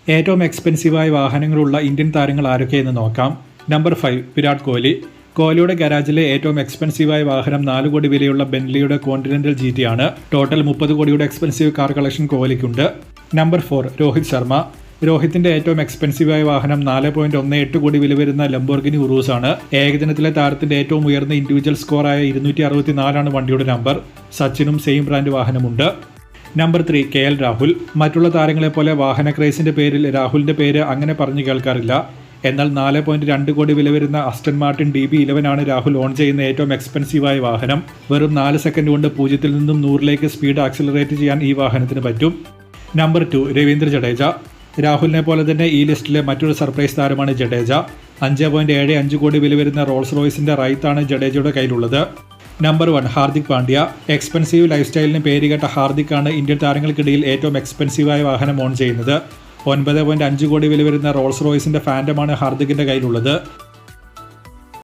ഏറ്റവും എക്സ്പെൻസീവായ വാഹനങ്ങളുള്ള ഇന്ത്യൻ താരങ്ങൾ ആരൊക്കെയെന്ന് നോക്കാം. നമ്പർ 5 വിരാട് കോഹ്ലി. കോഹ്ലിയുടെ ഗരാജിലെ ഏറ്റവും എക്സ്പെൻസീവായ വാഹനം 4 കോടി വിലയുള്ള ബെന്റ്ലിയുടെ കോണ്ടിനെന്റൽ GT ആണ്. ടോട്ടൽ 30 കോടിയുടെ എക്സ്പെൻസീവ് കാർ കളക്ഷൻ കോഹ്ലിക്കുണ്ട്. നമ്പർ 4 രോഹിത് ശർമ്മ. രോഹിത്തിന്റെ ഏറ്റവും എക്സ്പെൻസീവായ വാഹനം 4.18 കോടി വില വരുന്ന ലംബോർഗിനി ഉറൂസ് ആണ്. ഏകദിനത്തിലെ താരത്തിന്റെ ഏറ്റവും ഉയർന്ന ഇൻഡിവിജ്വൽ സ്കോറായ 264 ആണ് വണ്ടിയുടെ നമ്പർ. സച്ചിനും സെയിം ബ്രാൻഡ് വാഹനമുണ്ട്. Number 3 KL Rahul. മറ്റുള്ള താരങ്ങളെപ്പോലെ വാഹന ക്രൈസിന്റെ പേരിൽ രാഹുലിന്റെ പേര് അങ്ങനെ പറഞ്ഞു കേൾക്കാറില്ല. എന്നാൽ 4.2 കോടി വില വരുന്ന അസ്റ്റൺ മാർട്ടിൻ DB11 ആണ് രാഹുൽ ഓൺ ചെയ്യുന്ന ഏറ്റവും എക്സ്പെൻസീവായ വാഹനം. വെറും 4 സെക്കൻഡ് കൊണ്ട് 0-ൽ നിന്നും 100-ലേക്ക് സ്പീഡ് ആക്സിലറേറ്റ് ചെയ്യാൻ ഈ വാഹനത്തിന് പറ്റും. നമ്പർ 2 രവീന്ദ്ര ജഡേജ. രാഹുലിനെ പോലെ തന്നെ ഈ ലിസ്റ്റിലെ മറ്റൊരു സർപ്രൈസ് താരമാണ് ജഡേജ. 5.75 കോടി വില വരുന്ന റോൾസ് റോയ്സിന്റെ റൈത്താണ് ജഡേജയുടെ കയ്യിലുള്ളത്. Number 1 Hardik Pandya. Expensive life സ്റ്റൈലിന് പേരുകേട്ട ഹാർദിക്കാണ് ഇന്ത്യൻ താരങ്ങൾക്കിടയിൽ ഏറ്റവും എക്സ്പെൻസീവായ വാഹനം ഓൺ ചെയ്യുന്നത്. 9.5 കോടി വില വരുന്ന റോൾസ് റോയ്സിന്റെ ഫാൻറ്റമാണ് ഹാർദിക്കിന്റെ കയ്യിലുള്ളത്.